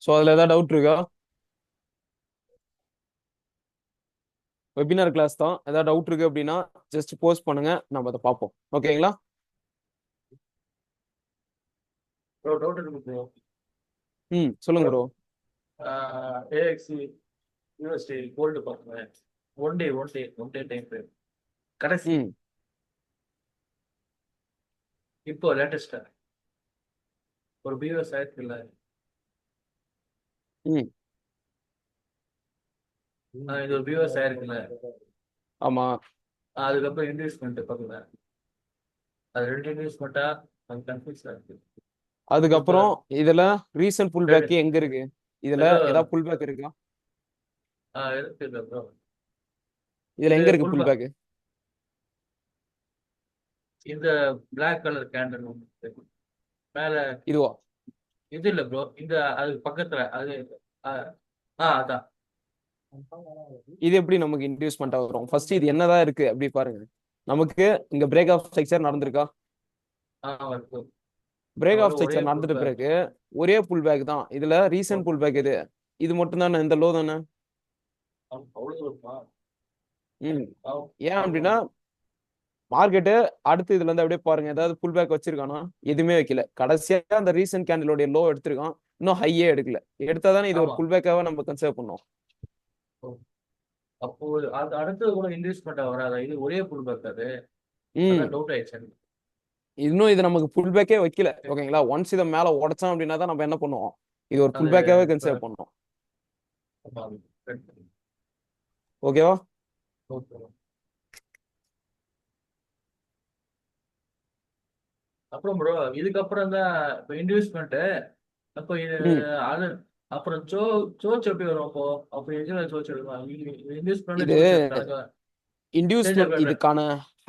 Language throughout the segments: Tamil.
ஸோ அதில் ஏதாவது டவுட் இருக்கா? வெபினார் கிளாஸ் தான். ஏதாவது டவுட் இருக்கு அப்படின்னா ஜஸ்ட் போஸ்ட் பண்ணுங்க, நம்ம அதை பார்ப்போம். ஓகேங்களா? ப்ரோ டவுட் இருக்கு ப்ரோ. சொல்லுங்க ப்ரோ. ஏஎக்சி யூஎஸ்டி கோல்டு பார்க்குறேன். ஒன் டே டைம் ஃப்ரேம் கடைசி. ம் இப்போ லேட்டஸ்டா ஒரு பிஎஸ் ஆயிருக்குல்ல. ம் இது ஒரு பிஎஸ் ஆயிருக்குல்ல. ஆமா. அதுக்கப்புறம் இன்வெஸ்ட்மெண்ட் பார்க்கல. அது ரெண்டு இன்வெஸ்ட்மெண்ட்டா அது கன்ஃபியூஸா இருக்கு. இப்போ அதுக்கப்புறம் இதுல ரீசன்ட் புல் பேக் ட்ரேடிங் எங்க இருக்கு? இதுல ஏதோ ஏதாவது புல் பேக் இருக்கா? இருக்கு இல்லை ப்ரோ. இதுல இது எங்க இருக்கு ஃபுல் புல் பேக்? இந்த பிளாக் கலர் கேண்டில் மேல. இதுவா? இது இல்ல ப்ரோ, இந்த அது பக்கத்துல அது. ஆ அதான். இது எப்படி நமக்கு இன்டியூஸ்மெண்டா வரும்? ஃபர்ஸ்ட் இது என்னதான் இருக்கு அப்படி பாருங்க. நமக்கு இங்க பிரேக் ஆஃப் ஸ்ட்ரக்சர் நடந்திருக்கா? இருக்கு. பிரேக் ஆஃப் அவ்வளவு ஒரே ஸ்ட்ரக்சர் ஃபுல் நடந்துட்ட பேக். பிறகு ஒரே புல் பேக் தான். இதுல ரீசன்ட் புல் பேக் இது. இது மட்டும் தானே, இந்த லோ தானே. அவ்வளவு இருக்குமா? ம் ஏன் ஆமா. அப்படின்னா மார்க்கெட்டு அடுத்து இதுல இருந்து அப்படியே பாருங்க, ஏதாவது புல் பேக் வச்சிருக்கானா? எதுவுமே வைக்கல. கடைசியா அந்த ரீசன்ட் கேண்டிலோட லோ எடுத்திருக்கான், இன்னும் ஹையே எடுக்கல. எடுத்தாதானே இது ஒரு ஆமா. புல் பேக்காக நம்ம கன்சிடர் பண்ணோம். அப்போ அது அடுத்தது கூட இன்வெஸ்ட்மெண்ட் வராதா? இது ஒரே ஃபுல் பேக் அது. ம் அதான் டவுட் ஆயிடுச்சு எனக்கு. இன்னும் இது நமக்கு புல் பேக்கே வைக்கல. ஓகேங்களா? ஒன்ஸ் இதை மேல உடைச்சோம் அப்படின்னா தான் நம்ம என்ன பண்ணுவோம், இது ஒரு அது புல் பேக்காவே இப்ப கன்சிடர் பண்ணோம். ஆமா. ஓகேவா? ஓகே. அப்புறம் ப்ரோ இதுக்கப்புறம் தான் இப்போ இன்வெஸ்ட்மெண்ட். அப்போ இது ம் அது அப்புறம் சோச் எப்படி வரும் அப்போ? அப்போ எதுல சோச் எடுக்கலாம்? இன்வெஸ்ட்மெண்ட் இது சோச் கணக்கா சேஞ்ச் இன்டியூஸ்மெண்ட் ஆகல. இதுக்கான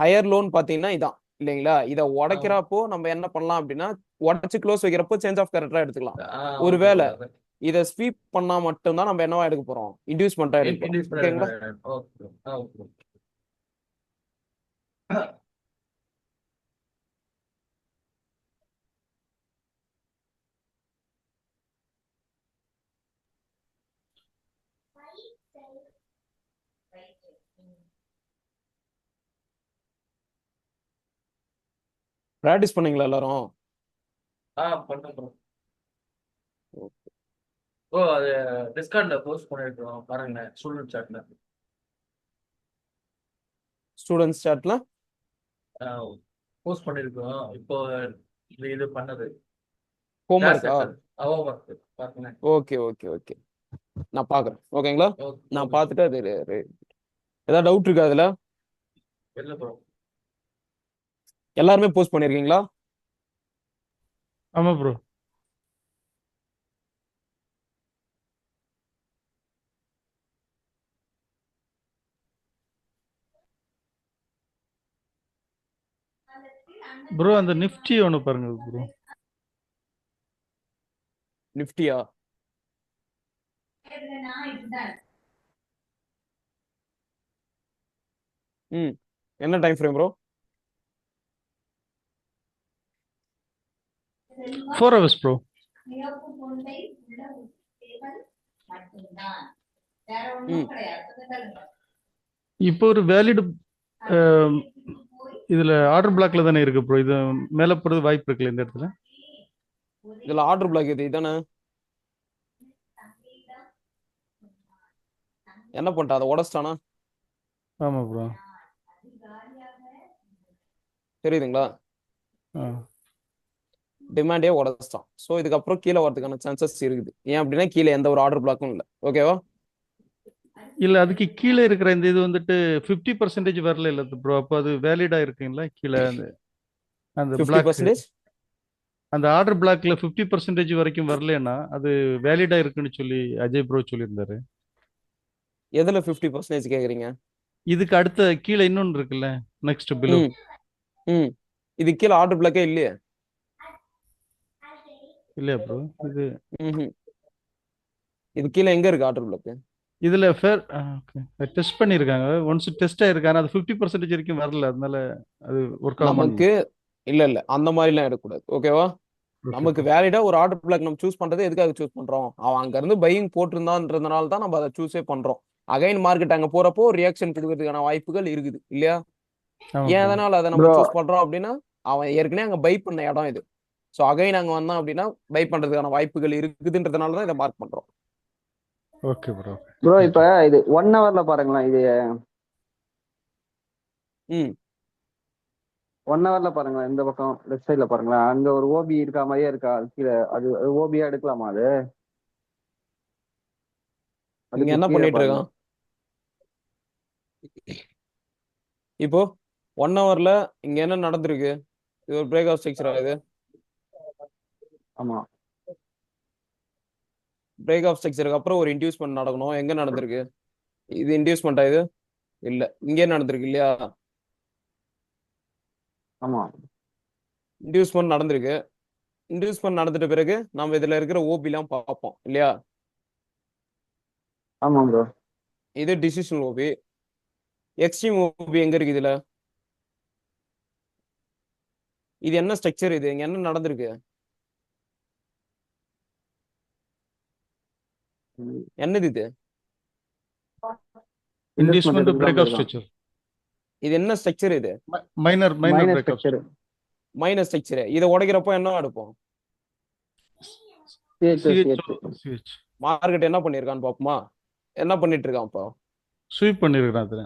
ஹையர் லோன் பாத்தீங்கன்னா இதான் இல்லைங்களா? இதை ஆமா. உடைக்கிறப்போ நம்ம என்ன பண்ணலாம் அப்படின்னா, உடைச்சு க்ளோஸ் வைக்கிறப்போ சேஞ்ச் ஆஃப் கேரக்டரா எடுத்துக்கலாம். ஓகே ஒருவேளை ப்ரோ. இதை ஸ்வீப் பண்ணா மட்டும்தான் நம்ம என்னவா எடுக்க போறோம், இன்டியூஸ்மெண்ட்டா எடுக்க போறோம். ஓகேங்களா? Investment okay. ஓகே. ப்ராக்டிஸ் பண்ணீங்களா எல்லாரும்? பண்ணேன் ப்ரோ. ஓ அது டிஸ்கார்ட்ல போஸ்ட் பண்ணிருக்கோம் பாருங்க ஸ்டூடெண்ட் சாட்ல. ஸ்டூடெண்ட்ஸ் சாட்ல போஸ்ட் பண்ணிருக்கோம் இப்போ. இது பண்ணது ஹோம் கிளாஸ் ஒர்க்கா? எடுத்தது அவன் ஒர்க் பாருங்க. ஓகே ஓகே ஓகே, நான் பாக்குறேன். ஓகேங்களா? ஓகே நான் ஓகே ப்ரோ. பார்த்துட்டு அது ஏதாவது டவுட் இருக்கா அதுல? இல்ல ப்ரோ. எல்லாருமே போஸ்ட் பண்ணிருக்கீங்களா? ஆமா ப்ரோ. ப்ரோ அந்த நிஃப்டி ஒன்று பாருங்க ப்ரோ. நிஃப்டியா? ம் என்ன time frame bro? 4 hours bro. ம் இப்போ ஒரு வேலிட் இதுல ஆர்டர் பிளாக்ல தானே இருக்கு ப்ரோ. இது மேல போறது வாய்ப்பு இருக்குல்ல இந்த இடத்துல? இதுல ஆர்டர் பிளாக் இது இதானே? என்ன பண்ணிட்டா, அதை உடச்சிட்டானா? ஆமா ப்ரோ. தெரியுதுங்களா? ஆ. டிமாண்டே உடச்சிட்டான். ஸோ இதுக்கப்புறம் கீழே வரதுக்கான சான்சஸ் இருக்குது. ஏன் அப்படின்னா கீழே எந்த ஒரு ஆர்டர் பிளாக்கும் இல்லை. ஓகேவா? இல்ல அதுக்கு கீழே இருக்கிற இந்த இது வந்துட்டு 50% வரல இல்ல ப்ரோ. அப்போ அது வேலிடா இருக்குங்களா கீழே அந்த அந்த பிளாக் 50%. அந்த ஆர்டர் பிளாக்ல 50% வரைக்கும் வரலன்னா அது வேலிடா இருக்குன்னு சொல்லி அஜய் ப்ரோ சொல்லியிருந்தாரு. எதுல 50% கேக்குறீங்க? இதுக்கு அடுத்த கீழே இன்னொன்று இருக்குல்ல, நெக்ஸ்ட் பிலோ. ம் ம் இது கீழே ஆர்டர் பிளாக்கே இல்லையே. இல்லையா ப்ரோ? இது ம் இது கீழே எங்க இருக்கு ஆர்டர் பிளாக்? இதுல ஃபேர் டெஸ்ட் பண்ணியிருக்காங்க. ஒன்ஸ் டெஸ்ட் ஆயிருக்கு. ஆனா அது 50% வரைக்கும் வரல. அதனால அது ஒர்க் ஆக மாட்டேங்குது. நமக்கு இல்ல இல்ல அந்த மாதிரிலாம் எடுக்கக்கூடாது. ஓகேவா? நமக்கு வேலிடா ஒரு ஆர்டர் பிளாக் நம்ம சூஸ் பண்றது எதுக்காக சூஸ் பண்றோம்? அவன் அங்க இருந்து பையிங் போட்டிருந்தான்றதுனால தான் நம்ம அதை சூஸே பண்றோம். அகைன் மார்க்கெட் அங்க போறப்போ ரியாக்ஷன் கொடுக்கறதுக்கான வாய்ப்புகள் இருக்குது இல்லையா? ஆமா ஏன் ப்ரோ. அதனால அதை நம்ம ப்ரோ சூஸ் பண்றோம் அப்படின்னா, அவன் ஏற்கனவே அங்க பை பண்ண இடம் இது. ஸோ அகைன் அங்க வந்தான் அப்படின்னா பை பண்றதுக்கான வாய்ப்புகள் இருக்குதுன்றதுனால தான் இதை மார்க் பண்றோம். Okay bro. ப்ரோ இப்ப இது 1 ஹவர்ல பாருங்களேன். இது ம் 1 ஹவர்ல பாருங்களேன். இந்த பக்கம் லெஃப்ட் சைட்ல பாருங்களேன். அங்க ஒரு ஓபி இருக்கா மாதிரியே இருக்கா கீழே. அது ஓபியா எடுக்கலாமா அது? இங்க அதுக்கு என்ன கீழே பண்ணிட்டு பாருங்க. இருக்கான் இப்போ 1 ஹவர்ல இங்க என்ன நடந்திருக்கு? இது ஒரு பிரேக் அவுட் ஸ்ட்ரக்சரா? இது ஆமா பிரேக் ஆஃப் ஸ்ட்ரக்சருக்கு அப்புறம் ஒரு இன்டியூஸ்மெண்ட் நடக்கணும். எங்க நடந்திருக்கு? இது இன்டியூஸ்மெண்டா? இது இல்ல, இங்கே நடந்திருக்கு இல்லையா? ஆமா இன்டியூஸ்மெண்ட் நடந்திருக்கு. இன்டியூஸ்மெண்ட் நடந்துட்ட பிறகு நம்ம இதுல இருக்கிற ஓபிலாம் பார்ப்போம் இல்லையா? ஆமா ப்ரோ. இது டிசிஷனல் ஓபி. எக்ஸ்ட்ரீம் ஓபி எங்க இருக்கு இதுல? இது என்ன ஸ்ட்ரக்சர்? இது இங்க என்ன நடந்திருக்கு? என்னது இது? Inducement break out investment structure. இது என்ன ஸ்ட்ரக்சர்? இது minor minus break out. Structure. Minus structure. இதை உடைக்கிறப்போ என்ன எடுப்போம்? சிஹெச் மார்க்கெட் என்ன பண்ணிருக்கான்னு பாப்போமா? என்ன பண்ணிட்டு இருக்கான் இப்போ? ஸ்வீப் பண்ணிருக்கிறேன் அதுல.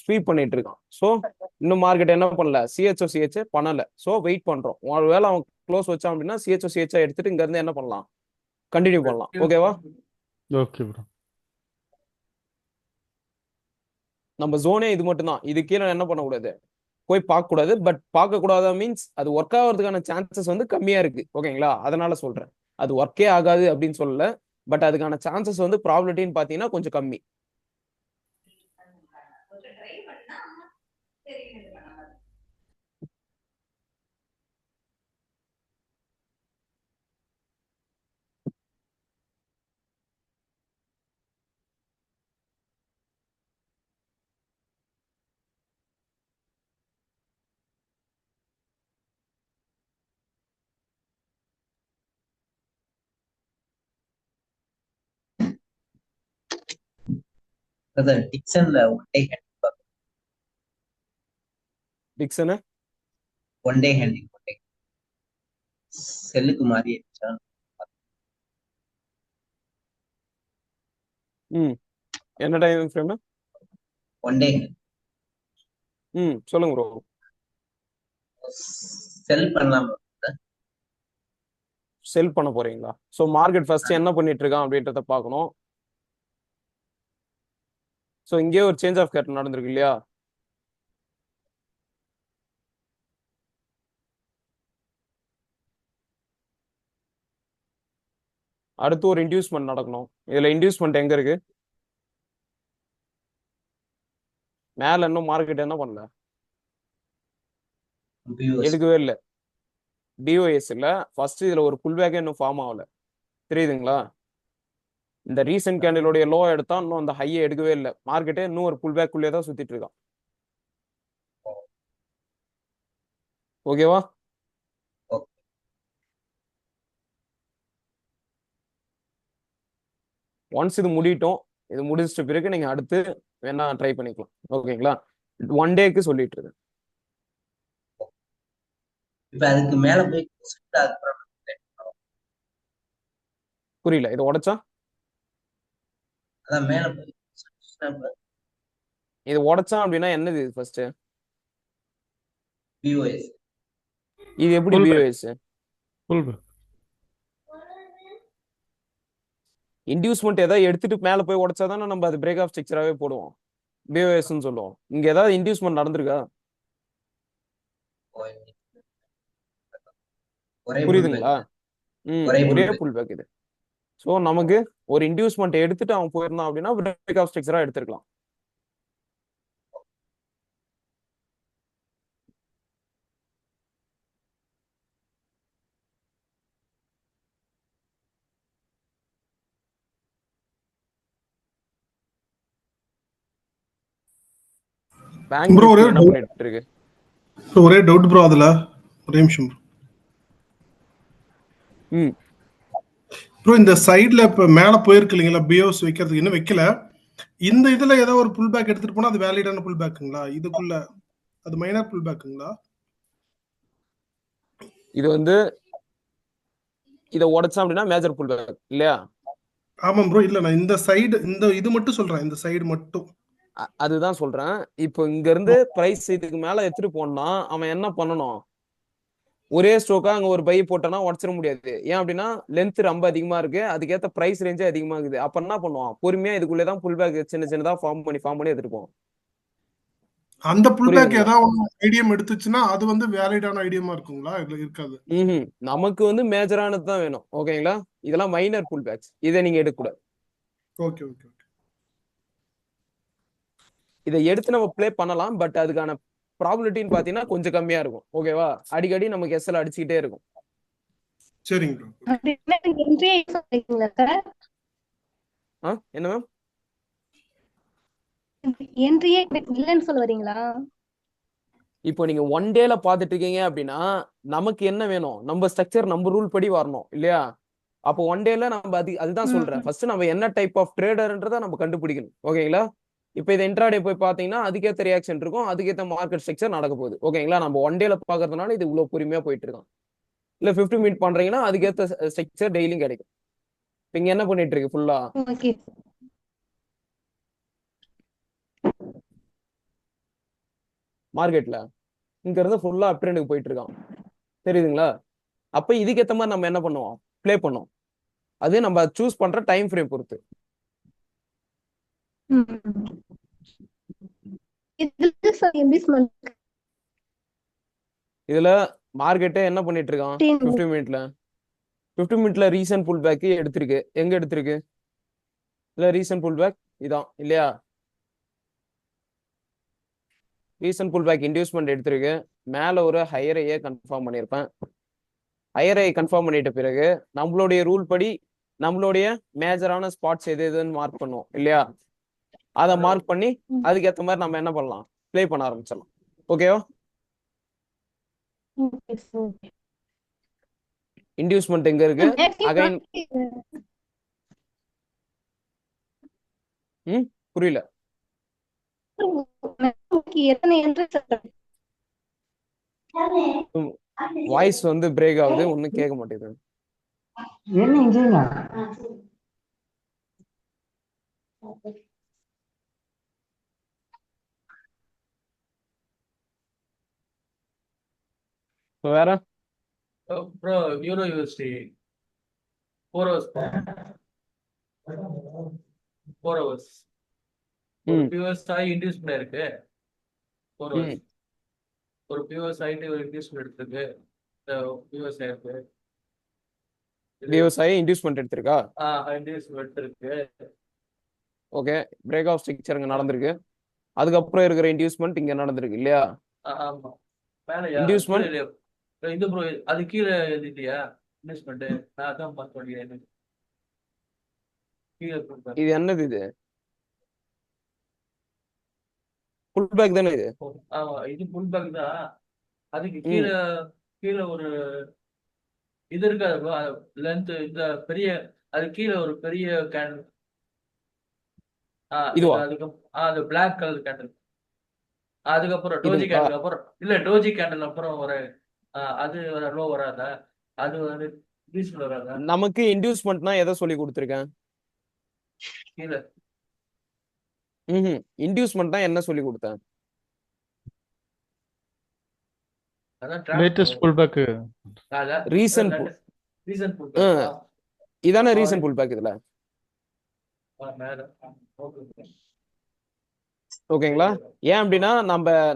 ஸ்வீப் பண்ணிட்டு இருக்கான். ஸோ இன்னும் மார்க்கெட் என்ன பண்ணல? சிஹெச் பண்ணல. ஸோ வெயிட் பண்றோம். ஒருவேளை அவன் க்ளோஸ் வச்சான் அப்படின்னா சிஹெச் எடுத்துட்டு இங்க இருந்து என்ன பண்ணலாம்? கண்டினியூ பண்ணலாம். ஓகேவா? Okay bro. நம்ம ஜோனே இது மட்டும் தான். இது கீழே என்ன பண்ணக்கூடாது? போய் பார்க்க கூடாது. பட் பார்க்க கூடாத மீன்ஸ் அது ஒர்க் ஆகிறதுக்கான சான்சஸ் வந்து கம்மியா இருக்கு. ஓகேங்களா? அதனால சொல்றேன். அது ஒர்க்கே ஆகாது அப்படின்னு சொல்லல. பட் அதுக்கான சான்சஸ் வந்து ப்ராபபிலிட்டின்னு பாத்தீங்கன்னா கொஞ்சம் கம்மி. டிக்சன்ல டிக்சனு ஒன் டே ஹேண்டிங் செல்லுக்கு மாறி என்ன டைம் ஃப்ரேம்? ஒன் டே சொல்லுங்க ப்ரோ. செல் பண்ணலாம். செல் பண்ண போறீங்களா? ஸோ மார்க்கெட் ஃபர்ஸ்ட் என்ன பண்ணிட்டு இருக்கான் அப்படின்றத பார்க்கணும். ஸோ இங்கே ஒரு சேஞ்ச் ஆஃப் கேரக்டர் நடந்திருக்கு இல்லையா? அடுத்து ஒரு இன்டியூஸ்மெண்ட் நடக்கணும். இதுல இன்டியூஸ்மெண்ட் எங்க இருக்கு? மேல இன்னும் மார்க்கெட் என்ன பண்ணல? எடுக்கவே இல்லை. டிஓஎஸ் இல்ல. ஃபர்ஸ்ட் இதுல ஒரு புல் பேக்கே இன்னும் ஃபார்ம் ஆகல. தெரியுதுங்களா? இந்த ரீசன்ட் கேண்டிலோடைய லோ எடுத்தா இன்னும் அந்த ஹையை எடுக்கவே இல்லை. மார்க்கெட்டே இன்னும் ஒரு புல் பேக் உள்ளே தான் சுத்திட்டு இருக்கான். ஓகேவா? ஒன்ஸ் இது முடியட்டும். இது முடிச்சிட்ட பிறகு நீங்க அடுத்து வேணா ட்ரை பண்ணிக்கலாம். ஓகேங்களா? ஒன் டேக்கு சொல்லிட்டு இருக்கேன். இப்ப அதுக்கு மேல போய் புரியல. இதை உடைச்சா? அதான் மேல போய் இது உடைச்சா அப்படின்னா என்னது? First POS. இது எப்படி பிஓஎஸ்? இன்டியூஸ்மெண்ட் ஏதாவது எடுத்துட்டு மேல போய் உடைச்சாதானே நம்ம அது பிரேக் ஆஃப் ஸ்ட்ரக்சராகவே போடுவோம். பிஓஎஸ்ன்னு சொல்லுவோம். இங்க ஏதாவது இன்டியூஸ்மெண்ட் நடந்திருக்கா? புரியுதுங்களா? ஒரே புல் பேக் இது. ஸோ நமக்கு ஒரு இன்டியூஸ்மெண்ட் எடுத்துட்டு அவன் போயிருந்தான் அப்படின்னா பிரேக் ஆஃப் ஸ்ட்ரக்சரா எடுத்துக்கலாம். பேங்க் ப்ரோ ஒரே என்ன பண்ணிட்டு இருக்கு? ஒரே டவுட் ப்ரோ. அதுல ஒரே நிமிஷம். ம் ப்ரோ இந்த சைடுல இப்ப மேல போயிருக்கு இல்லைங்களா, பியோஸ் வைக்கிறதுக்கு இன்னும் வைக்கல. இந்த இதுல ஏதோ ஒரு புல் பேக் எடுத்துட்டு போனா அது வேலிடான புல் பேக்குங்களா? இதுக்குள்ள அது மைனர் புல் பேக்குங்களா? இது வந்து இதை உடைச்சோம் அப்படின்னா மேஜர் புல் பேக் இல்லையா? ஆமாம் ப்ரோ. இல்ல நான் இந்த சைடு இந்த இது மட்டும் சொல்றேன், இந்த சைடு மட்டும். அதுதான் சொல்றேன். இப்போ இங்க இருந்து பிரைஸ் இதுக்கு மேல எடுத்துட்டு போனா அவன் என்ன பண்ணணும்? ஒரே ஸ்ட்ரோக்கா அங்க ஒரு பை போட்டோன்னா உடச்சிட முடியாது. ஏன் அப்படின்னா லென்த் ரொம்ப அதிகமா இருக்கு, அதுக்கேற்ற பிரைஸ் ரேஞ்சே அதிகமா இருக்குது. அப்ப என்ன பண்ணுவான்? பொறுமையா இதுக்குள்ளேதான் புல் பேக் சின்ன சின்னதா ஃபார்ம் பண்ணி எடுத்துட்டு போவோம். அந்த புல் பேக் புரியுதுங்களா? ஏதாவது ஐடியம் எடுத்துச்சுன்னா அது வந்து வேலிடான ஐடியமா இருக்குங்களா? இல்ல இருக்காது. நமக்கு வந்து மேஜரானது தான் வேணும். ஓகேங்களா? இதெல்லாம் மைனர் புல் பேக்ஸ், இதை நீங்க எடுக்கக்கூடாது. Okay okay okay. இதை எடுத்து நம்ம ப்ளே பண்ணலாம், பட் அதுக்கான ப்ராபிலிட்டின்னு பாத்தீங்கன்னா கொஞ்சம் கம்மியா இருக்கும். ஓகேவா? அடிக்கடி நமக்கு எஸ்எல் அடிச்சுக்கிட்டே இருக்கும். சரிங்க ப்ரோ. என்ன மேம்? என்ட்ரியே இல்லைன்னு சொல்ல வரீங்களா? இப்போ நீங்க ஒன் டேல பாத்துட்டு இருக்கீங்க அப்படின்னா நமக்கு என்ன வேணும்? நம்ம ஸ்ட்ரக்சர் நம்ம ரூல் படி வரணும் இல்லையா? அப்போ ஒன் டேல நம்ம அதுதான் சொல்றேன். ஃபர்ஸ்ட் நம்ம என்ன டைப் ஆஃப் ட்ரேடர்ன்றதை நம்ம கண்டுபிடிக்கணும். ஓகேங்களா? இப்போ இதை இன்ட்ராடே போய் பாத்தீங்கன்னா அதுக்கேற்ற ரியாக்ஷன் இருக்கும், அதுக்கேற்ற மார்க்கெட் ஸ்ட்ரக்சர் நடக்க போகுது. ஓகேங்களா? நம்ம ஒன் டேல பாக்குறதுனால இது இவ்வளவு பொறுமையா போயிட்டு இருக்கோம். இல்ல 50 மினிட் பண்றீங்கன்னா அதுக்கேற்ற ஸ்ட்ரக்சர் டெய்லியும் கிடைக்கும். இங்க என்ன பண்ணிட்டு இருக்கு ஃபுல்லா? ஓகே. மார்க்கெட்ல இங்க இருந்து ஃபுல்லா அப் ட்ரெண்டுக்கு போயிட்டு இருக்கான். தெரியுதுங்களா? அப்ப இதுக்கேற்ற மாதிரி நம்ம என்ன பண்ணுவோம்? ப்ளே பண்ணுவோம். அது நம்ம சூஸ் பண்ற டைம் ஃப்ரேம் பொறுத்து. இதுல மார்க்கெட்டே என்ன பண்ணிட்டு இருக்கான்? 50 மினிட்ல ரீசன்ட் புல் பேக் எடுத்திருக்கு. எங்க எடுத்திருக்கு? இல்ல ரீசன்ட் புல் பேக் இதான் இல்லையா? ரீசன்ட் புல் பேக் இன்டியூஸ்மெண்ட் எடுத்திருக்கு. மேல ஒரு ஹையர் ஐயே கன்ஃபார்ம் பண்ணியிருப்பேன். ஹையர் ஐ கன்ஃபார்ம் பண்ணிட்ட பிறகு நம்மளுடைய ரூல் படி நம்மளுடைய மேஜரான ஸ்பாட்ஸ் எது எதுன்னு மார்க் பண்ணுவோம் இல்லையா? அதை மார்க் பண்ணி அதுக்கேற்ற மாதிரி நம்ம என்ன பண்ணலாம்? ப்ளே பண்ண ஆரம்பிச்சிடலாம். ஓகேவா? இன்டியூஸ்மெண்ட் எங்க இருக்கு? அகைன் புரியல. வாய்ஸ் வந்து பிரேக் ஆகுது, ஒன்னும் கேட்க மாட்டேங்குது. வேற bro euro USD 4 hours 4 hours ஒரு பியூஎஸ் ஆகி இன்டியூஸ்மெண்ட் இருக்கு 4 hours. ஒரு பியூஎஸ் ஆகிட்டு ஒரு இன்டியூஸ்மெண்ட் எடுத்திருக்கு. பியூஎஸ் ஆயிருக்கு. விவசாயி இன்டியூஸ்மெண்ட் எடுத்திருக்கா? இன்டியூஸ்மெண்ட் இருக்கு. ஓகே, பிரேக் ஆஃப் ஸ்ட்ரக்சர் இங்க நடந்திருக்கு. அதுக்கப்புறம் இருக்கிற இன்டியூஸ்மெண்ட் இங்க நடந்திருக்கு இல்லையா? ஆமா. மேல இன்டியூஸ்மெண்ட் இது ப்ரோ அது கீழே எழுதிட்டியா இன்வெஸ்ட்மெண்ட்? நான் அதான் பார்க்க வேண்டியது. கீழே இது என்னது? இது புல் பேக் தானே இது? ஆமா, இது புல் பேக் தான். அதுக்கு கீழே கீழே ஒரு இது இருக்காது ப்ரோ, லென்த் இந்த பெரிய அது கீழே ஒரு பெரிய கேண்டில். இதுவா? அதுக்கு அது பிளாக் கலர் கேண்டில். அதுக்கப்புறம் டோஜி கேண்டில் அப்புறம் இல்ல டோஜி கேண்டில் அப்புறம் ஒரு அது ஒரு லோ வராத, அது வந்து இன்டியூஸ்மெண்ட் வராத. நமக்கு இன்டியூஸ்மெண்ட்னா எதை சொல்லி கொடுத்துருக்கேன்? கீழே இன்டியூஸ்மெண்ட்னா என்ன சொல்லி கொடுத்தேன்? Latest pullback, recent pullback இதானே ரீசன்ட் புல் பேக் இதுல. ஓகேங்களா? ஏன் அப்படின்னா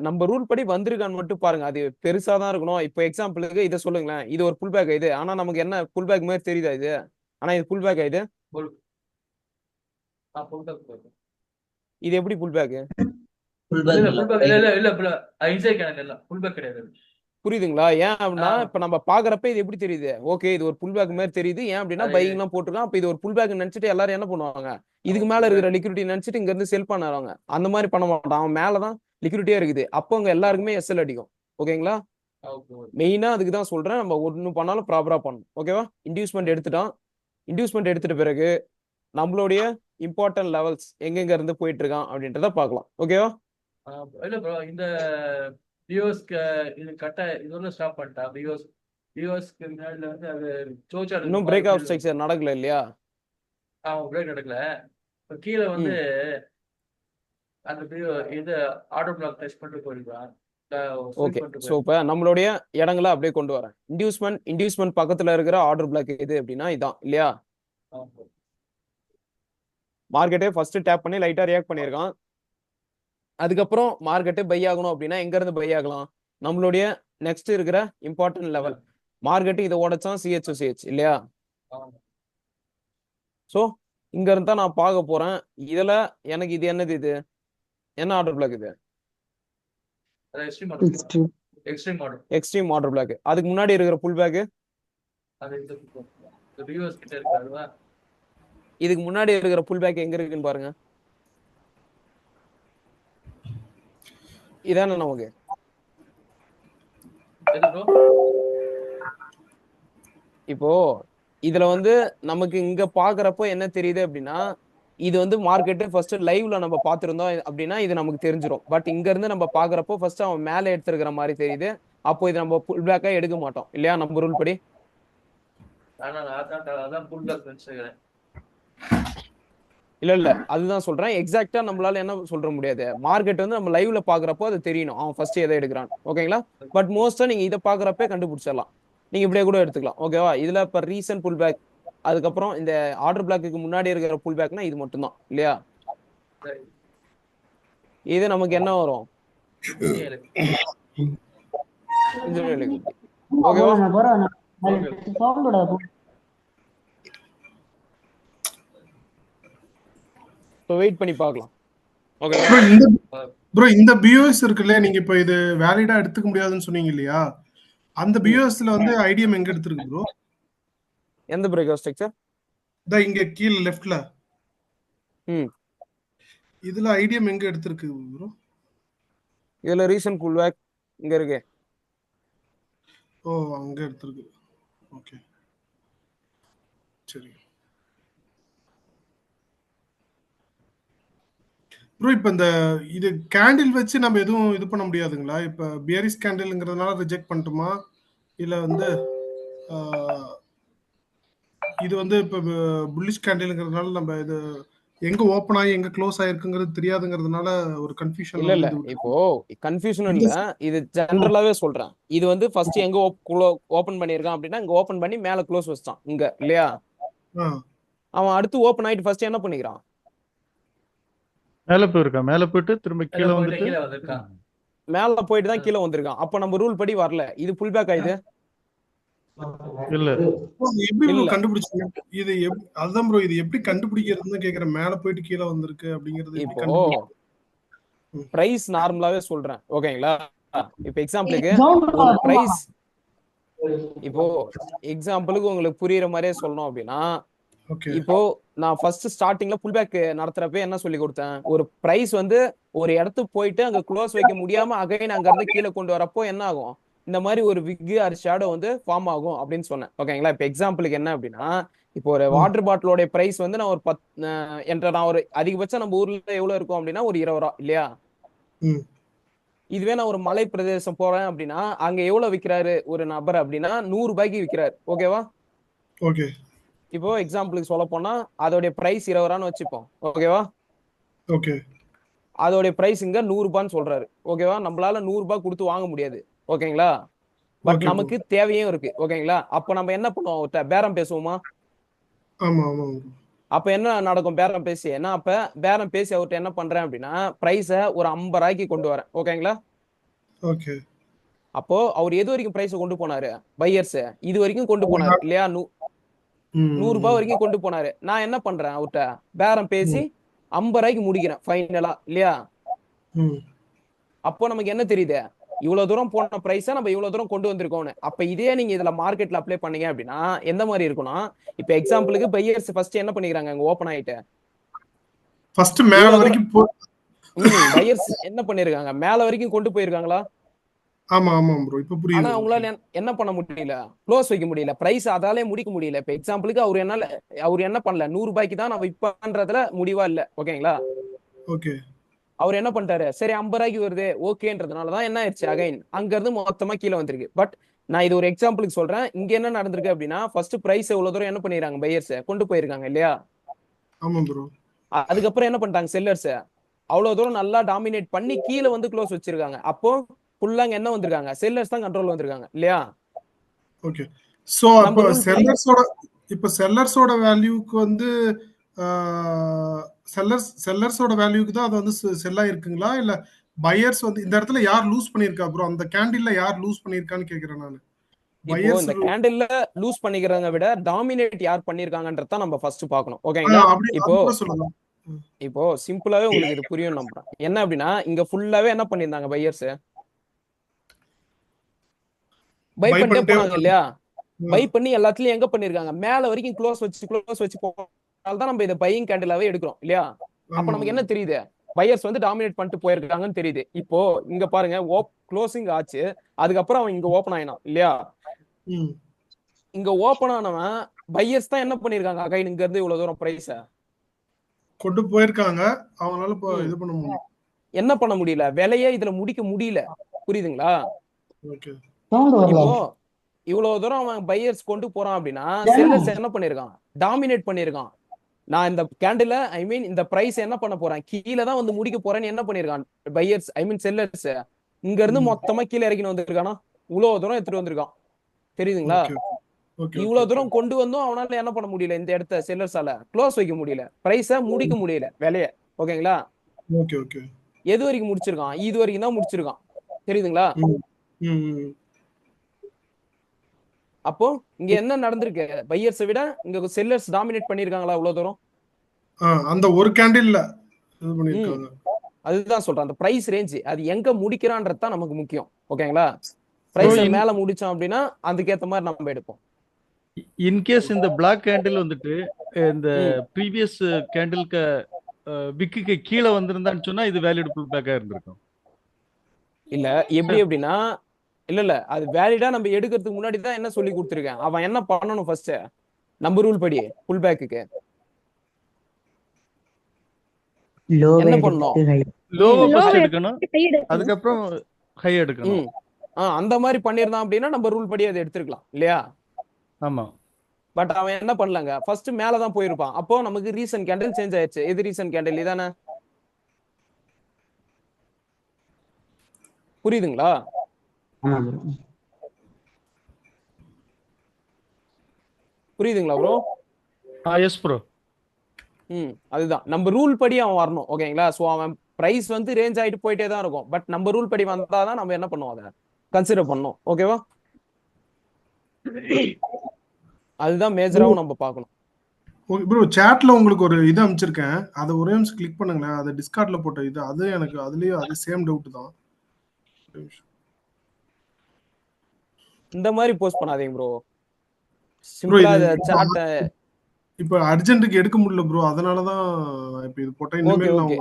நம்ம ரூல் படி வந்திருக்கான்னு மட்டும் பாருங்க. அது பெருசா தான் இருக்கணும். இப்போ எக்ஸாம்பிளுக்கு இதை சொல்லுங்களேன், இது ஒரு புல் பேக் இது, ஆனா நமக்கு என்ன புல் பேக் மாதிரி தெரியுதா இது? ஆனா இது புல் பேக் இது. இது எப்படி புல் பேக்? புரியுதுங்களா? ஏன் அப்படின்னா இப்ப நம்ம பாக்குறப்ப இது எப்படி தெரியுது? ஓகே, இது ஒரு புல் பேக் மாதிரி தெரியுது. ஏன் அப்படின்னா பையிங் எல்லாம் போட்டுருக்கான். அப்ப இது ஒரு புல் பேக் நினைச்சிட்டு எல்லாரும் என்ன பண்ணுவாங்க? இதுக்கு மேல இருக்கிற லிக்விடிட்டி நினைச்சிட்டு இங்க இருந்து செல் பண்ணுவாங்க. அந்த மாதிரி பண்ண மாட்டான். அவன் மேலதான் லிக்விடிட்டியா இருக்குது. அப்போ அங்க எல்லாருக்குமே எஸ்எல் அடிக்கும். ஓகேங்களா? ஓகே மெயினா அதுக்கு தான் சொல்றேன், நம்ம ஒண்ணு பண்ணாலும் ப்ராப்பரா பண்ணணும். ஓகேவா? இன்டியூஸ்மெண்ட் எடுத்துட்டோம். இன்டியூஸ்மெண்ட் எடுத்துட்ட பிறகு நம்மளுடைய இம்பார்ட்டன்ட் லெவல்ஸ் எங்கெங்க இருந்து போயிட்டு இருக்கான் அப்படின்றத பார்க்கலாம். ஓகேவா? இல்ல ப்ரோ, இந்த பிஓஸ்க்கு இது இதோட ஸ்டாப் பண்ணிட்டா. பிஓஸ்க்கு முன்னாடி வந்து அது சோச்சாடு இன்னும் பிரேக் ஆஃப் ஸ்ட்ரக்சர் நடக்கல இல்லையா? பிரேக் நடக்கல. இப்போ கீழே வந்து அந்த இது ஆட்டோ பிளாக் டெஸ்ட் பண்ணிட்டு போயிருக்கான். ஓகே, ஸோ இப்போ நம்மளுடைய இடங்களை அப்படியே கொண்டு வரேன். இன்டியூஸ்மெண்ட் பக்கத்துல இருக்கிற ஆர்டர் பிளாக் எது அப்படின்னா இதான் இல்லையா? மார்க்கெட்டே ஃபர்ஸ்ட் டேப் பண்ணி லைட்டா ரியாக்ட் பண்ணியிருக்கான். அதுக்கப்புறம் மார்க்கெட்டு பை ஆகணும் அப்படின்னா எங்க இருந்து பை ஆகலாம்? நம்மளுடைய நெக்ஸ்ட் இருக்கிற இம்பார்ட்டன்ட் லெவல். மார்க்கெட்டு இதை உடைச்சான் சிஹெச் இல்லையா? ஸோ இங்க இருந்து தான் நான் பார்க்க போறேன். இதுல எனக்கு இது என்னது? இது என்ன ஆர்டர் பிளாக்? இது எக்ஸ்ட்ரீம் ஆர்டர் பிளாக். அதுக்கு முன்னாடி இருக்கிற புல் பேக், இதுக்கு முன்னாடி இருக்கிற புல் பேக் எங்க இருக்குன்னு பாருங்க. இதானே நமக்கு இப்போ இதுல வந்து நமக்கு இங்க பாக்குறப்போ என்ன தெரியுது அப்படின்னா, இது வந்து மார்க்கெட்டு ஃபர்ஸ்ட் லைவ்ல நம்ம பார்த்திருந்தோம் அப்படின்னா இது நமக்கு தெரிஞ்சிடும். பட் இங்க இருந்து நம்ம பாக்குறப்போ ஃபர்ஸ்ட் அவன் மேல எடுத்துருக்கிற மாதிரி தெரியுது. அப்போ இது நம்ம புல் பேக்கா எடுக்க மாட்டோம் இல்லையா? நம்ம ரூல் படி. இல்ல அதுதான் சொல்றேன். எக்ஸாக்டா நம்மளால என்ன சொல்ற முடியாது. மார்க்கெட் வந்து நம்ம லைவ்ல பாக்குறப்போ அது தெரியணும் அவன் ஃபர்ஸ்ட் எதை எடுக்கிறான். ஓகேங்களா? பட் மோஸ்டா நீங்க இதை பாக்குறப்ப கண்டுபிடிச்சிடலாம். நீங்க இப்படியே கூட எடுத்துக்கலாம். ஓகேவா? இதுல இப்ப ரீசன்ட் புல் பேக், அதுக்கப்புறம் இந்த ஆர்டர் பிளாக்கு முன்னாடி இருக்கிற புல் பேக்னா இது மட்டும் தான் இல்லையா? இது நமக்கு என்ன வரும்? ஓகேவா? வெயிட் பண்ணி பார்க்கலாம். ஓகே ப்ரோ, இந்த பிஓஎஸ் இருக்குல்ல, நீங்க இப்ப இது வேலிடா எடுத்துக்க முடியாதுன்னு சொன்னீங்க இல்லையா? அந்த பிஓஎஸ்ல வந்து ஐடிஎம் எங்க எடுத்துருக்கு ப்ரோ? எந்த பிரேக் ஆஃப் ஸ்ட்ரக்சர்? இங்க கீழ லெஃப்ட்ல. இதுல ஐடிஎம் எங்க எடுத்துருக்கு ப்ரோ? இதுல ரீசன்ட் புல் பேக் இங்க இருக்கு. ஓ, அங்க எடுத்துருக்கு. ஓகே, சரி ப்ரோ. இப்ப இந்த இது கேண்டில் வச்சு நம்ம எதுவும் இது பண்ண முடியாதுங்களா? இப்ப பியரிஷ் கேண்டில்ங்கிறதுனால ரிஜெக்ட் பண்ணட்டுமா, இல்ல வந்து இது வந்து இப்ப புல்லிஷ் கேண்டில்ங்கிறதுனால நம்ம இது எங்க ஓபன் ஆகி எங்க க்ளோஸ் ஆயிருக்குங்கிறது தெரியாதுங்கிறதுனால ஒரு கன்ஃபியூஷன். இல்ல இப்போ கன்ஃபியூஷன் இல்ல, இது ஜெனரலாவே சொல்றேன். இது வந்து ஃபர்ஸ்ட் எங்க ஓபன் பண்ணிருக்கான் அப்படின்னா இங்க ஓபன் பண்ணி மேல க்ளோஸ் வச்சான் இங்க இல்லையா? அவன் அடுத்து ஓபன் ஆயிட்டு ஃபர்ஸ்ட் என்ன பண்ணிக்கிறான்? மேல போயிருக்கான். மேல போயிட்டு திரும்ப கீழே வந்துட்டு மேல போயிட்டு தான் கீழே வந்திருக்கான். அப்ப நம்ம ரூல் படி வரல. இது புல் பேக் ஆயிடுது இல்ல. எப்படி ப்ரோ கண்டுபிடிச்சீங்க இது? அதான் ப்ரோ, இது எப்படி கண்டுபிடிக்கிறதுன்னு கேக்குறேன். மேல போயிட்டு கீழே வந்திருக்கு அப்படிங்கிறது எப்படி கண்டுபிடிக்கிறது? பிரைஸ் நார்மலாவே சொல்றேன். ஓகேங்களா? இப்போ எக்ஸாம்பிளுக்கு பிரைஸ், இப்போ எக்ஸாம்பிளுக்கு உங்களுக்கு புரியுற மாதிரியே சொல்லணும் அப்படின்னா, இப்போ நான் ஃபர்ஸ்ட் ஸ்டார்டிங்ல புல் பேக் நடத்துறப்ப என்ன சொல்லி கொடுத்தேன்? ஒரு பிரைஸ் வந்து ஒரு இடத்துக்கு போயிட்டு அங்க க்ளோஸ் வைக்க முடியாம அகைன் அங்க இருந்து கீழே கொண்டு வரப்போ என்ன ஆகும்? இந்த மாதிரி ஒரு விக் ஆர் ஷேடோ வந்து ஃபார்ம் ஆகும் அப்படின்னு சொன்னேன். ஓகேங்களா? இப்போ எக்ஸாம்பிளுக்கு என்ன அப்படின்னா, இப்போ ஒரு வாட்டர் பாட்டிலோட பிரைஸ் வந்து நான் ஒரு 10 நான் ஒரு அதிகபட்சம் நம்ம ஊர்ல எவ்வளவு இருக்கும் அப்படின்னா ஒரு 20 ரூபா இல்லையா? இதுவே நான் ஒரு மலை பிரதேசம் போறேன் அப்படின்னா அங்க எவ்வளவு விற்கிறாரு ஒரு நபர் அப்படின்னா 100 ரூபாய்க்கு விற்கிறாரு. ஓகேவா? ஓகே. இப்போ எக்ஸாம்பிளுக்கு சொல்ல போனா அதோடைய பிரைஸ் 20 ரூபான்னு வச்சுப்போம். ஓகேவா? ஓகே. அதோடைய பிரைஸ் இங்க 100 ரூபான்னு சொல்றாரு. ஓகேவா? நம்மளால 100 ரூபாய் கொடுத்து வாங்க முடியாது. ஓகேங்களா? பட் நமக்கு தேவையும் இருக்கு. ஓகேங்களா? அப்ப நம்ம என்ன பண்ணுவோம்? பேரம் பேசுவோமா? ஆமா ஆமா. அப்ப என்ன நடக்கும்? பேரம் பேசி என்ன, அப்ப பேரம் பேசி அவர்கிட்ட என்ன பண்றேன் அப்படின்னா பிரைஸ ஒரு 50 ரூபாய்க்கு கொண்டு வரேன். ஓகேங்களா? ஓகே. அப்போ அவர் எது வரைக்கும் பிரைஸ் கொண்டு போனாரு? பையர்ஸ் இது வரைக்கும் கொண்டு போனாரு இல்லையா? 100 ரூபாய் வரைக்கும் கொண்டு போனாரு. நான் என்ன பண்றேன்? அவர்கிட்ட பேரம் பேசி 50 ரூபாய்க்கு முடிக்கிறேன் ஃபைனலா இல்லையா? அப்போ நமக்கு என்ன தெரியுது? இவ்வளவு தூரம் போன பிரைஸா நம்ம இவ்வளவு தூரம் கொண்டு வந்திருக்கோம்னு. அப்ப இதே நீங்க இதுல மார்க்கெட்ல அப்ளை பண்ணீங்க அப்படின்னா எந்த மாதிரி இருக்கும்னா, இப்ப எக்ஸாம்பிளுக்கு பையர்ஸ் ஃபர்ஸ்ட் என்ன பண்ணிக்கிறாங்க? அங்க ஓபன் ஆயிட்டு ஃபர்ஸ்ட் மேல வரைக்கும் பையர்ஸ் என்ன பண்ணிருக்காங்க? மேல வரைக்கும் கொண்டு போயிருக்காங்களா? ஆமா ஆமா ப்ரோ இப்ப ஆனா புரியுது. ஓகே. அவங்களால என்ன பண்ண முடியல, க்ளோஸ் வைக்க முடியல, பிரைஸ் அதாலே முடிக்க முடியல. இப்ப எக்ஸாம்பிளுக்கு அவர் என்ன பண்ணல, 100 ரூபாய்க்கு தான் நம்ம விற்பன்றதுல முடிவா இல்ல. ஓகேங்களா? ஓகே. அவர் என்ன பண்ணிட்டாரு, சரி 50 ரூபாய்க்கு வருது ஓகேன்றதுனாலதான் என்ன ஆயிடுச்சு, அகைன் அங்க இருந்து மொத்தமா கீழே வந்திருக்கு. பட் நான் இது ஒரு எக்ஸாம்பிளுக்கு சொல்றேன். இங்க என்ன நடந்திருக்கு அப்படின்னா, ஃபர்ஸ்ட் பிரைஸ் எவ்வளவு தூரம் என்ன பண்ணிருக்காங்க, பையர்ஸ் கொண்டு போயிருக்காங்க இல்லையா? ஆமா ப்ரோ. அதுக்கப்புறம் என்ன பண்ணிட்டாங்க, செல்லர்ஸ் அவ்வளவு தூரம் நல்லா டாமினேட் பண்ணி கீழே வந்து க்ளோஸ் வச்சிருக்காங்க. அப்போ ஃபுல்லா என்ன வந்திருக்காங்க, செல்லர்ஸ் தான் கண்ட்ரோல் வந்திருக்காங்க இல்லையா? ஓகே. சோ அப்போ நம்ம ரூல் படி செல்லர்ஸோட வேல்யூக்கு வந்து செல்லர்ஸோட வேல்யூக்கு தான் அது வந்து செல் ஆயிருக்குங்களா இல்ல பையர்ஸ் வந்து இந்த இடத்துல யார் லூஸ் பண்ணிருக்கா ப்ரோ? அந்த கேண்டில்ல யார் லூஸ் பண்ணிருக்கான்னு கேக்குறேன் நான். இப்போ பையர்ஸ் இந்த கேண்டில்ல லூஸ் பண்ணிக்கிறத விட டாமினேட் யார் பண்ணிருக்காங்கன்றத நம்ம ஃபர்ஸ்ட் பார்க்கணும். ஓகேங்களா? அப்படி இப்போ கூட சொல்லலாம். இப்போ சிம்பிளாவே உங்களுக்கு இது புரியும் நம்புறேன். என்ன அப்படின்னா, இங்க ஃபுல்லாவே என்ன பண்ணிருந்தாங்க, பையர்ஸ் பை பை பண்ணிட்டே பண்ணிட்டே போனாங்க இல்லையா? பை ம், பண்ணி எல்லாத்துலயும் எங்க பண்ணிருக்காங்க, மேல வரைக்கும் க்ளோஸ் வச்சு போனால தான் நம்ம இதை பையிங் கேண்டிலாவே எடுக்கிறோம் இல்லையா? அப்ப ஆமா நமக்கு ஆமா. என்ன தெரியுது, பையர்ஸ் வந்து டாமினேட் பண்ணிட்டு போயிருக்காங்கன்னு தெரியுது. இப்போ இங்க பாருங்க, க்ளோசிங் ஆச்சு, அதுக்கப்புறம் அவன் இங்க ஓபன் ஆயினான் இல்லையா? ம். இங்க ஓபன் ஆனவன் பையர்ஸ் தான் என்ன பண்ணிருக்காங்க, அகைன் இங்க இருந்து இவ்வளவு தூரம் பிரைஸ கொண்டு போயிருக்காங்க. அவங்களால இப்போ இது பண்ண முடியும். என்ன பண்ண முடியல, விலையே இதுல முடிக்க முடியல. புரியுதுங்களா? ஓகே. இப்போ இவ்வளவு தூரம் அவன் பையர்ஸ் கொண்டு போறான் அப்படின்னா, செல்லர்ஸ் என்ன பண்ணிருக்கான், டாமினேட் பண்ணிருக்கான். நான் இந்த கேண்டில இந்த பிரைஸ் என்ன பண்ண போறேன், கீழே தான் வந்து முடிக்க போறேன்னு என்ன பண்ணிருக்கான் பையர்ஸ், செல்லர்ஸ் இங்க இருந்து ம். மொத்தமா கீழே இறக்கின்னு வந்திருக்கானா, இவ்வளவு தூரம் எடுத்துட்டு வந்திருக்கான். தெரியுதுங்களா? ஓகே ஓகே ஓகே இவ்வளவு ஓகே. தூரம் கொண்டு வந்தும் அவனால என்ன பண்ண முடியல, இந்த இடத்த செல்லர்ஸால க்ளோஸ் வைக்க முடியல, பிரைஸ முடிக்க முடியல விலைய. ஓகேங்களா? Okay okay. எது வரைக்கும் முடிச்சிருக்கான், இது வரைக்கும் தான் முடிச்சிருக்கான். தெரியுதுங்களா? ம். ம். அப்போ இங்க என்ன நடந்திருக்கு, பையர்ஸை விட இங்க செல்லர்ஸ் டாமினேட் பண்ணிருக்காங்களா இவ்வளவு தூரம்? அந்த ஒரு கேண்டில்ல இது ம் பண்ணிருக்காங்க. அதுதான் சொல்றேன், அந்த பிரைஸ் ரேஞ்ச் அது எங்க முடிக்கிறான்றது தான் நமக்கு முக்கியம். ஓகேங்களா? ப்ரோ பிரைஸ் இன் மேல முடிச்சோம் அப்படின்னா அதுக்கேத்த மாதிரி நம்ம எடுப்போம். இன்கேஸ் இந்த பிளாக் கேண்டில் வந்துட்டு இந்த ம் ப்ரீவியஸ் கேண்டிலுக்கு விக்குக்கு கீழே வந்திருந்தான்னு சொன்னா இது வேலிட் புல் பேக்கா இருந்திருக்கும். இல்ல எப்படி அப்படின்னா, இல்ல அது வேலிடா நம்ம எடுக்கிறதுக்கு முன்னாடி தான் என்ன சொல்லி கொடுத்துருக்கேன், அவன் என்ன பண்ணணும் ஃபர்ஸ்ட், நம்ம ரூல் படி புல் பேக்குக்கு என்ன பண்ணணும், லோவை ம் ஃபர்ஸ்ட் லோவை எடுக்கணும், கை எடுக்கணும். அதுக்கப்புறம் ஹை எடுக்கணும். ம் அந்த மாதிரி பண்ணியிருந்தான் அப்படின்னா நம்ம ரூல் படி அதை எடுத்துருக்கலாம் இல்லையா? ஆமா. பட் அவன் என்ன பண்ணலங்க, ஃபர்ஸ்ட் மேல தான் போயிருப்பான். அப்போ நமக்கு ரீசன்ட் கேண்டில் சேஞ்ச் ஆயிடுச்சு. எது ரீசன்ட் கேண்டில், இதானே? புரியுதுங்களா? புரியுதுங்களா ப்ரோ? S bro. அதுதான் நம்ம ரூல் படி அவன் வரணும். ஓகேங்களா? சோ அவன் பிரைஸ் வந்து ரேஞ்ச் ஆயிட்டு போயிட்டே தான் இருக்கும். பட் நம்ம ரூல் படி வந்தாதான் நம்ம என்ன பண்ணுவோம், அதை கன்சிடர் பண்ணணும். ஓகேவா? அதுதான் மேஜராவும் நம்ம பார்க்கணும். ஓகே ப்ரோ, சாட்ல உங்களுக்கு ஒரு இது அனுப்பிச்சிருக்கேன். அதை ஒரே நிமிஷம் கிளிக் பண்ணுங்களேன். அது டிஸ்கார்ட்ல போட்ட இது, அது எனக்கு அதுலயும் அது சேம் டவுட் தான். ஒரு நிமிஷம். இந்த மாதிரி போஸ்ட் பண்ணாதீங்க ப்ரோ. ப்ரோ சிம்பிளா இது சாட். இப்ப அர்ஜென்ட்டுக்கு எடுக்க முடியல ப்ரோ, அதனாலதான் இப்ப இது போட்டேன். ஓகே இனிமேல் நான் ஓகே,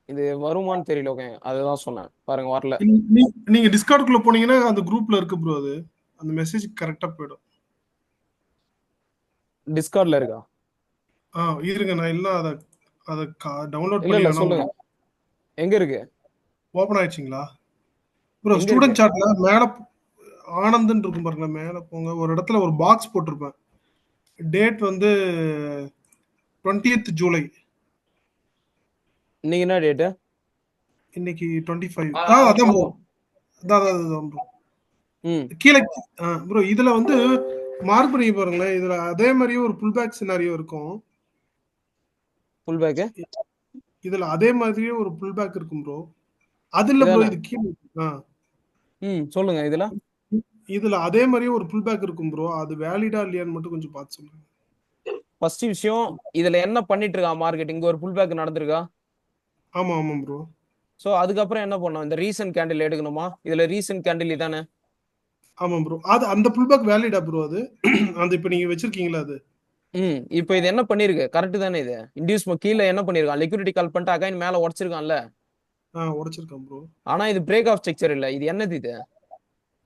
இது வருமான்னு தெரியல. ஓகே, அதுதான் சொன்னேன். பாருங்க வரல. நீங்க டிஸ்கார்டுக்குள்ள போனீங்கன்னா அந்த குரூப்ல இருக்கு ப்ரோ, அது அந்த மெசேஜ் கரெக்டா போயிடும். டிஸ்கார்ட்ல இருக்கா? இருங்க, நான் இல்ல அதை அதை டவுன்லோட் இல்ல பண்ணி இல்ல வேணா சொல்லுங்க, எங்க இருக்கு, ஓபன் ஆயிடுச்சுங்களா ப்ரோ? எங்க ஸ்டூடெண்ட் இருக்கு? சாட்ல மேல ஆனந்தன் இருக்கும் பாருங்க, மேல போங்க. ஒரு இடத்துல ஒரு பாக்ஸ் போட்டிருப்பேன். டேட் வந்து 20th ஜூலை. இன்னைக்கு என்ன டேட்டு? இன்னைக்கு 25. அதான் இப்போ ப்ரோ, அதான் ப்ரோ. ம் கீழே ப்ரோ இதுல வந்து மார்க் பண்ணி பாருங்களேன். இதுல அதே மாதிரியே ஒரு புல் பேக் சினாரியோ இருக்கும். ஃபுல் பேக்கு இதுல அதே மாதிரியே ஒரு புல் பேக் இருக்கும் ப்ரோ. அது இல்ல ப்ரோ, இதானே? இது கீழே. சொல்லுங்க. இதுல அதே மாதிரியே ஒரு புல் பேக் இருக்கும் ப்ரோ. அது வேலிடா இல்லையான்னு மட்டும் கொஞ்சம் பார்த்து சொல்லுங்க. ஃபர்ஸ்ட் விஷயம், இதுல என்ன பண்ணிட்டு இருக்கா மார்க்கெட், இங்க ஒரு புல் பேக் நடந்திருக்கா? ஆமா ஆமா ப்ரோ. சோ அதுக்கப்புறம் என்ன பண்ணோம், இந்த ரீசன்ட் கேண்டில் எடுக்கணுமா? இதுல ரீசன்ட் கேண்டில் இதானே? ஆமா ப்ரோ, அது அந்த புல் பேக் வேலிடா ப்ரோ? அது அந்த இப்ப நீங்க வச்சிருக்கீங்களா அது? இப்போ இது என்ன பண்ணிருக்கு, கரெக்ட் தானே? இது இன்டியூஸ் கீழே என்ன பண்ணிருக்கான், லிக்விடிட்டி கால் பண்ணிட்டு அகைன் மேல உடச்சிருக்கான்ல. உடைச்சிருக்கான் ப்ரோ. ஆனா இது பிரேக் ஆஃப் ஸ்ட்ரக்சர் இல்ல. இது என்னது இது?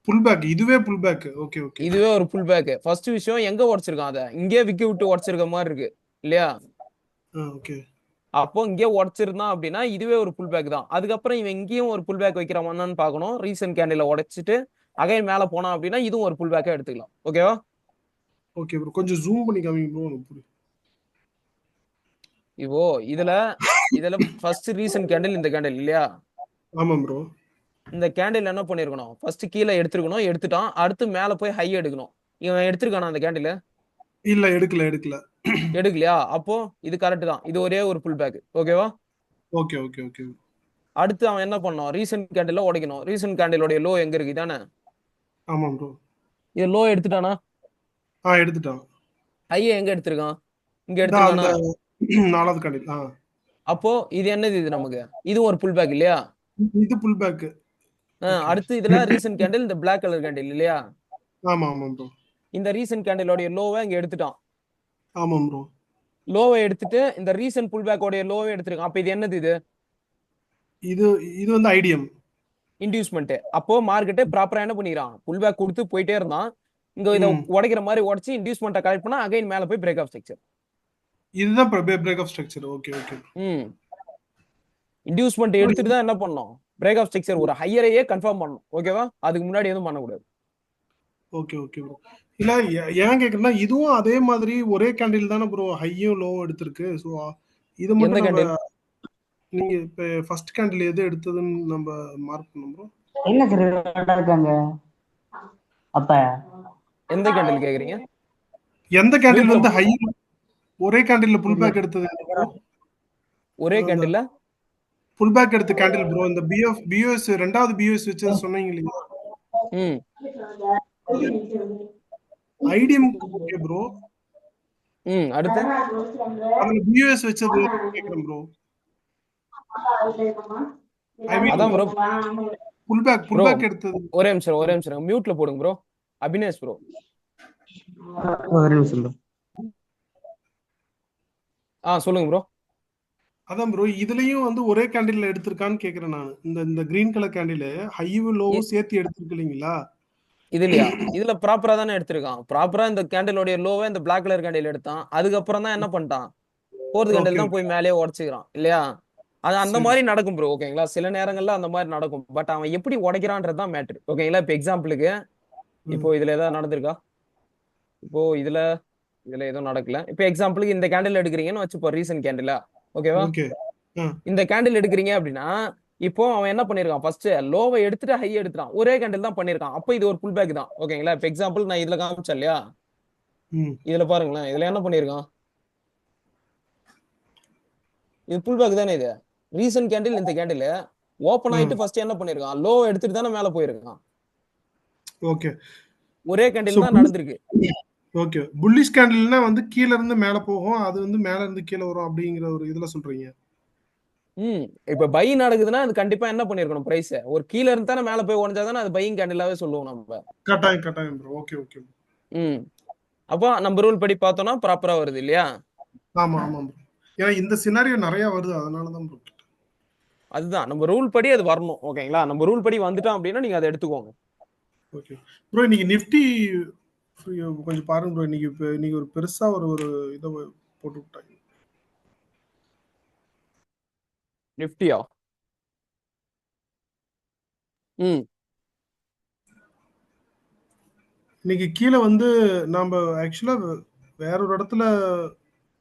Pullback. இதுவே புல் பேக். Okay okay. இதுவே ஒரு புல் பேக். ஃபர்ஸ்ட் விஷயம் எங்க உடைச்சிருக்கான்? அத இங்கே விக்கி விட்டு உடைச்சிருக்க மாதிரி இருக்கு இல்லையா? ஓகே. அப்போ இங்கே உடைச்சிருந்தான் அப்படின்னா இதுவே ஒரு புல் பேக் தான். அதுக்கப்புறம் இவன் இங்கேயும் ஒரு புல் பேக் வைக்கிறான்னு பார்க்கணும். ரீசன்ட் கேண்டில உடைச்சிட்டு அகைன் மேல போனான் அப்படின்னா இதுவும் ஒரு புல் பேக்கா எடுத்துக்கலாம். ஓகேவா? Okay bro. கொஞ்சம் ஜூம் பண்ணி காமிங்க ப்ரோ. எனக்கு புரியும். இப்போ இதுல ஃபர்ஸ்ட் ரீசன்ட் கேண்டில் இந்த கேண்டில் இல்லையா? ஆமா ப்ரோ. இந்த கேண்டில் என்ன பண்ணிருக்கணும்? ஃபர்ஸ்ட் கீழே எடுத்துருக்கணும். எடுத்துட்டான். அடுத்து மேல போய் ஹை எடுக்கணும். இவன் எடுத்திருக்கானா அந்த கேண்டில்? இல்ல எடுக்கல. எடுக்கலையா? அப்போ இது கரெக்ட் தான். இது ஒரே ஒரு புல் பேக். ஓகேவா? Okay okay okay. அடுத்து அவன் என்ன பண்ணணும்? ரீசன்ட் கேண்டில உடைக்கணும். ரீசன்ட் கேண்டிலோட லோ எங்க இருக்கு தானே? ஆமா ப்ரோ. இது லோ எடுத்துட்டானா? எடுத்துட்டான். ஹையை எங்க எடுத்திருக்கான்? இங்க அந்த எடுத்திருக்கானா? 4வது கேண்டில். அப்போ இது என்னது? இது நமக்கு இது ஒரு புல் பேக் இல்லையா? இது புல் பேக். அடுத்து இதுல ரீசன்ட் கேண்டில் இந்த பிளாக் கலர் கேண்டில் இல்லையா? ஆமா ப்ரோ. இந்த ரீசன்ட் கேண்டிலோட லோவை இங்க எடுத்துட்டான். ஆமா ப்ரோ. லோவை எடுத்துட்டு இந்த ரீசன்ட் புல் பேக்கோட லோவை எடுத்திருக்கான். அப்ப இது என்னது? இது இது வந்து ஐடிஎம் இன்டியூஸ்மெண்ட். அப்போ மார்க்கெட்டே ப்ராப்பரா என்ன பண்ணிடுறான்? புல் பேக் கொடுத்து போயிட்டே இருந்தான். இங்க இதை உடைக்கிற மாதிரி உடைச்சு இன்டியூஸ்மெண்ட்டை கலெக்ட் பண்ணா அகைன் மேல போய் பிரேக் ஆஃப் ஸ்ட்ரக்சர். இதுதான் break of structure. Okay okay. Inducement எடுத்துட்டு தான் என்ன பண்ணணும்? பிரேக் ஆஃப் ஸ்ட்ரக்சர் ஒரு ஹையரையே கன்ஃபார்ம் பண்ணணும். ஓகேவா? அதுக்கு முன்னாடி எதுவும் பண்ணக்கூடாது. Okay okay bro. இல்ல ஏன் கேக்குறேன்னா இதுவும் அதே மாதிரி ஒரே கேண்டில் தானே ப்ரோ ஹையும் லோவும் எடுத்திருக்கு. ஸோ இது எந்த மட்டும் நம்ம கேண்டில்? நீங்க இப்ப ஃபர்ஸ்ட் கேண்டில் எது எடுத்ததுன்னு நம்ம மார்க் பண்ணோம் ப்ரோ. என்ன சார் இருக்காங்க அப்ப எந்த கேண்டில் கேக்குறீங்க? எந்த கேண்டில் மியூட்ல வந்து ஹை ஒரே கேண்டில்ல புல் பேக் எடுத்தது? ஒரே கேண்டில்ல புல் பேக் எடுத்த கேண்டில் ப்ரோ. இந்த பிஎஸ் ரெண்டாவது பிஎஸ் வச்சது சொன்னீங்க இல்லையா? IDM okay bro. அடுத்து அதுல பிஎஸ் வச்சது கேக்குறேன் ப்ரோ. ஐ மீன் அதான் ப்ரோ. புல் பேக் எடுத்தது. ஒரே நிமிஷம் மியூட்ல போடுங்க ப்ரோ. அபினேஷ் ப்ரோ. ஒரு நிமிஷம் ப்ரோ. சொல்லுங்க ப்ரோ. அதான் ப்ரோ இதுலயும் வந்து ஒரே கேண்டில்ல எடுத்திருக்கான்னு கேக்குறேன் நான். இந்த கிரீன் கலர் கேண்டில் ஹையும் லோவும் சேர்த்து எடுத்திருக்கு இல்லைங்களா? இது இல்லையா? இதுல ப்ராப்பரா தானே எடுத்திருக்கான். ப்ராப்பரா இந்த கேண்டிலோட லோவை இந்த பிளாக் கலர் கேண்டில் எடுத்தான். அதுக்கப்புறம் தான் என்ன பண்ணிட்டான்? ஃபோர்த் கேண்டில் தான் போய் மேலேயே உடச்சுக்கிறான் இல்லையா? அது அந்த மாதிரி நடக்கும் ப்ரோ. ஓகேங்களா? சில நேரங்கள்ல அந்த மாதிரி நடக்கும். பட் அவன் எப்படி உடைக்கிறான்றது தான் மேட்ரு. ஓகேங்களா? இப்போ எக்ஸாம்பிளுக்கு இப்போ இதுல ஏதாவது நடந்திருக்கா? இப்போ இதுல எதுவும் நடக்கல. இப்போ எக்ஸாம்பிளுக்கு இந்த கேண்டில் எடுக்கிறீங்கன்னு வச்சுப்போ, ரீசன்ட் கேண்டிலா. ஓகேவா? இந்த கேண்டில் எடுக்கிறீங்க அப்படின்னா இப்போ அவன் என்ன பண்ணிருக்கான்? ஃபர்ஸ்ட் லோவை எடுத்துட்டு ஹை எடுத்துறான். ஒரே கேண்டில் தான் பண்ணிருக்கான். அப்போ இது ஒரு புல் பேக் தான். ஓகேங்களா? இப்போ எக்ஸாம்பிள் நான் இதுல காமிச்சேன் இல்லையா? இதுல பாருங்களேன். இதுல என்ன பண்ணிருக்கான்? இது புல் பேக் தானே. இது ரீசன்ட் கேண்டில். இந்த கேண்டில் ஓபன் ஆயிட்டு ஃபர்ஸ்ட் என்ன பண்ணிருக்கான்? லோ எடுத்துட்டு தானே மேல போயிருக்கான். ஓகே. ஒரே கேண்டில் தான் நடந்திருக்கு. ஓகே. புல்லிஷ் கேண்டில்னா வந்து கீழ இருந்து மேல போகும். அது வந்து மேல இருந்து கீழ வரும் அப்படிங்கிற ஒரு இதுல சொல்றீங்க. இப்ப பை நடக்குதுன்னா அது கண்டிப்பா என்ன பண்ணிருக்கணும்? பிரைஸ் ஒரு கீழ இருந்து தானே மேல போய் உடைஞ்சாதானே அது பையிங் கேண்டிலாவே சொல்லுவோம் நம்ம. கட்டாயம் ப்ரோ. Okay okay. அப்போ நம்ம ரூல் படி பார்த்தோம்னா ப்ராப்பரா வருது இல்லையா? ஆமா ப்ரோ. ஏன்னா இந்த சினாரியோ நிறைய வருது. அதனால தான் ப்ரோ. அதுதான் நம்ம ரூல் படி அது வரணும். ஓகேங்களா? நம்ம ரூல் படி வந்துட்டோம் அப்படின்னா நீங்க அதை எடுத்துக்கோங்க. Okay bro. இன்னைக்கு நிஃப்டி கொஞ்சம் பாருங்க ப்ரோ. இன்னைக்கு ஒரு பெருசா ஒரு இதை போட்டு விட்டாங்க. நிஃப்டியா? இன்னைக்கு கீழே வந்து நாம ஆக்சுவலா வேற ஒரு இடத்துல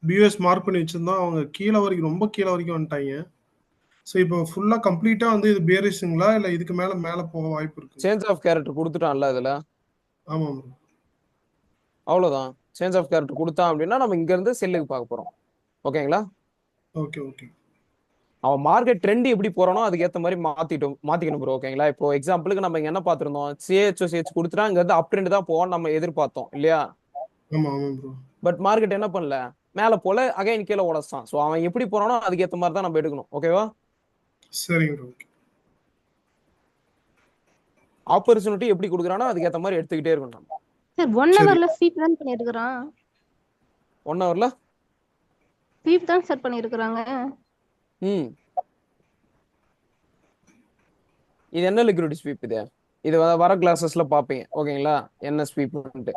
பியூஎஸ் மார்க் பண்ணி வச்சிருந்தோம். அவங்க கீழே வரைக்கும் ரொம்ப கீழே வரைக்கும் வந்துட்டாங்க. ஸோ இப்போ ஃபுல்லா கம்ப்ளீட்டா வந்து இது பேரிஷுங்களா இல்ல இதுக்கு மேல போக வாய்ப்பு இருக்கு? சேஞ்ச் ஆஃப் கேரக்டர் கொடுத்துட்டான்ல இதுல. ஆமா ப்ரோ. அவ்வளவுதான். சேஞ்ச் ஆஃப் கேரக்டர் கொடுத்தான் அப்படின்னா நம்ம இங்க இருந்து செல்லுக்கு பார்க்க போறோம். ஓகேங்களா? Okay okay. அவன் மார்க்கெட் ட்ரெண்ட் எப்படி போறானோ அதுக்கு ஏத்த மாதிரி மாத்திக்கணும் ப்ரோ. ஓகேங்களா? இப்போ எக்ஸாம்பிளுக்கு நம்ம இங்க என்ன பார்த்திருந்தோம்? சிஹெச் கொடுத்துட்டா இங்க இருந்து அப் ட்ரெண்ட் தான் போவோம் நம்ம எதிர்பார்த்தோம் இல்லையா? ஆமா ப்ரோ. பட் மார்க்கெட் என்ன பண்ணல? மேல போல அகைன் கீழே உடச்சான். ஸோ அவன் எப்படி போறானோ அதுக்கு ஏத்த மாதிரி தான் நம்ம எடுக்கணும். ஓகேவா? சரிங்க ப்ரோ. ஆப்பர்ச்சுனிட்டி எப்படி கொடுக்குறானோ அதுக்கு ஏத்த மாதிரி எடுத்துக்கிட்டே இருக்கணும் நம்ம. சார் 1 ஹவர்ல ஸ்வீப் தான் பண்ணிருக்கான். 1 ஹவர்ல ஸ்வீப் தான் சார் பண்ணிருக்காங்க. இது என்ன லிக்விடிட்டி ஸ்வீப் இது? இது வர கிளாஸஸ்ல பாப்பீங்க. ஓகேங்களா? என்ன ஸ்வீப்ன்ட்டு.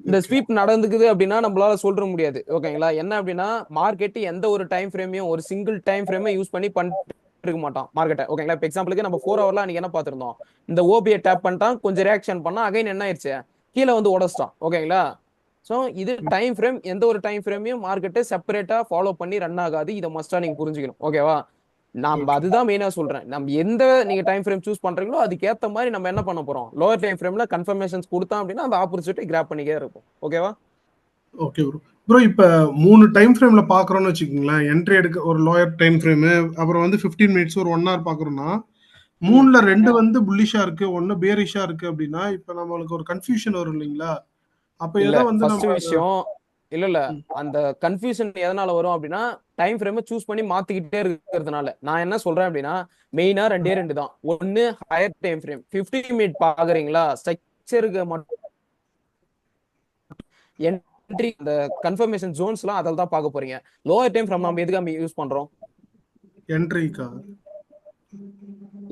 இந்த ஓகே ஸ்வீப் நடந்துக்குது அப்படின்னா நம்மளால சொல்ற முடியாது. ஓகேங்களா? என்ன அப்படின்னா மார்க்கெட் எந்த ஒரு டைம் ஃப்ரேமையும் ஒரு சிங்கிள் டைம் ஃப்ரேமை யூஸ் பண்ணி இருக்க மாட்டான் மார்க்கெட்டை. ஓகேங்களா? இப்போ எக்ஸாம்பிளுக்கு நம்ம 4 ஹவர்ல அன்னைக்கு என்ன பார்த்திருந்தோம்? இந்த ஓபியை டேப் பண்ணிட்டான், கொஞ்சம் ரியாக்ஷன் பண்ணா அகைன் என்ன ஆயிடுச்சு? கீழே வந்து உடச்சிட்டான். ஓகேங்களா? ஸோ இது டைம் ஃப்ரேம், எந்த ஒரு டைம் ஃப்ரேமையும் மார்க்கெட்டை செப்பரேட்டா ஃபாலோ பண்ணி ரன் ஆகாது. இதை மஸ்டா நீங்க புரிஞ்சுக்கணும். ஓகேவா? நம்ம ஓகே அதுதான் மெயினா சொல்றேன். நம்ம எந்த நீங்க டைம் ஃப்ரேம் சூஸ் பண்றீங்களோ அதுக்கேத்த மாதிரி நம்ம என்ன பண்ண போறோம்? லோவர் டைம் ஃப்ரேம்ல கன்ஃபர்மேஷன்ஸ் கொடுத்தோம் அப்படின்னா அந்த ஆப்பர்ச்சுனிட்டி கிராப் பண்ணிக்கே இருக்கும். ஓகேவா? Okay bro. ப்ரோ இப்போ 3 டைம் ஃப்ரேம்ல பார்க்குறோம்னு வச்சுக்கோங்களேன். என்ட்ரி எடுக்க ஒரு லோயர் டைம் ஃப்ரேமு, அப்புறம் வந்து 15 மினிட்ஸ் ஒரு 1 ஹவர் பார்க்குறோம்னா, ம் 3ல 2 வந்து புல்லிஷா இருக்கு, 1 பேரிஷா இருக்கு அப்படின்னா, இப்போ நம்மளுக்கு ஒரு கன்ஃபியூஷன் வரும் இல்லைங்களா? அப்போ இல்ல எதை வந்து ஃபர்ஸ்ட் நம்ம விஷயம் இல்ல ம், அந்த கன்ஃபியூஷன் எதனால வரும் அப்படின்னா டைம் ஃப்ரேமை சூஸ் பண்ணி மாத்திக்கிட்டே இருக்கிறதுனால. நான் என்ன சொல்றேன் அப்படின்னா மெயினா ரெண்டே ரெண்டு தான். ஒன்னு ஹையர் டைம் ஃப்ரேம் 15 மினிட் பாக்குறீங்களா, ஸ்ட்ரக்சருக்கு மட்டும் என்ட்ரி அந்த கன்ஃபர்மேஷன் ஜோன்ஸ்லாம் அதில் தான் பார்க்க போறீங்க. லோவர் டைம் ஃப்ரேம் நம்ம எதுக்கு யூஸ் பண்றோம்? என்ட்ரிக்கா?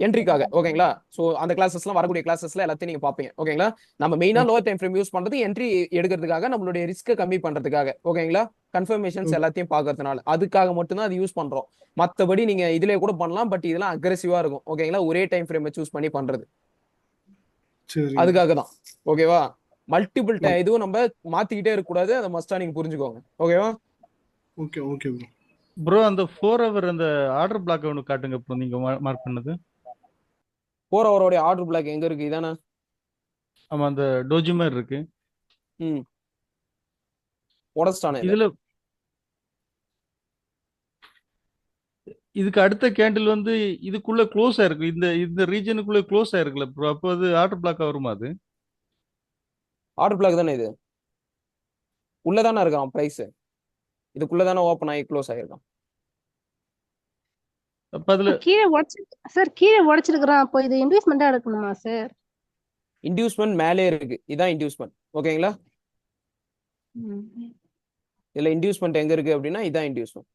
என்ட்ரிக்காக. ஓகேங்களா? ஸோ அந்த கிளாஸஸ்லாம் வரக்கூடிய கிளாஸஸ்ல எல்லாத்தையும் நீங்க பார்ப்பீங்க. ஓகேங்களா? நம்ம மெயினா லோவர் டைம் ஃப்ரேம் யூஸ் பண்றது என்ட்ரி எடுக்கிறதுக்காக, நம்மளுடைய ரிஸ்க்கை கம்மி பண்றதுக்காக. ஓகேங்களா? கன்ஃபர்மேஷன்ஸ் எல்லாத்தையும் பார்க்கறதுனால அதுக்காக மட்டும்தான் அது யூஸ் பண்றோம். மத்தபடி நீங்க இதுலயே கூட பண்ணலாம். பட் இதெல்லாம் அக்ரெசிவா இருக்கும். ஓகேங்களா? ஒரே டைம் ஃப்ரேமை சூஸ் பண்ணி பண்றது சரிங்க. அதுக்காக தான். ஓகேவா? மல்டிபிள் இதுவும் நம்ம மாத்திக்கிட்டே இருக்கக்கூடாது. அதை மஸ்டா நீங்க புரிஞ்சுக்கோங்க. ஓகேவா? Okay okay bro. ப்ரோ அந்த 4 ஹவர் அந்த ஆர்டர் பிளாக் ஒன்று காட்டுங்க ப்ரோ, நீங்க மார்க் பண்ணது. 4 ஹவரோடைய ஆர்டர் பிளாக் எங்க இருக்கு? இதானே? ஆமா, அந்த டோஜி மாதிரி இருக்கு. ம் உடச்சிட்டானே இதை. இதுல இதுக்கு அடுத்த கேண்டில் வந்து இதுக்குள்ள க்ளோஸ் ஆயிருக்கு, இந்த இந்த ரீஜனுக்குள்ள க்ளோஸ் ஆயிருக்குல்ல ப்ரோ, அப்போ அது ஆர்டர் பிளாக் வருமா அது? ஆர்டர் பிளாக் தானே இது? உள்ளதானே இருக்கான் பிரைஸ். இதுக்குள்ளதானே ஓப்பன் ஆகி க்ளோஸ் ஆகிருக்கான். அப்ப அதுல கீழே உடச்சு சார் கீழே உடைச்சிருக்கிறான். அப்போ இது இன்வெஸ்ட்மெண்டா எடுக்கணுமா சார்? இன்டியூஸ்மெண்ட் மேலே இருக்கு. இதான் இன்டியூஸ்மெண்ட். ஓகேங்களா? ம். இதுல இன்டியூஸ்மெண்ட் எங்க இருக்கு அப்படின்னா இதான் இன்டியூஸ்மெண்ட்.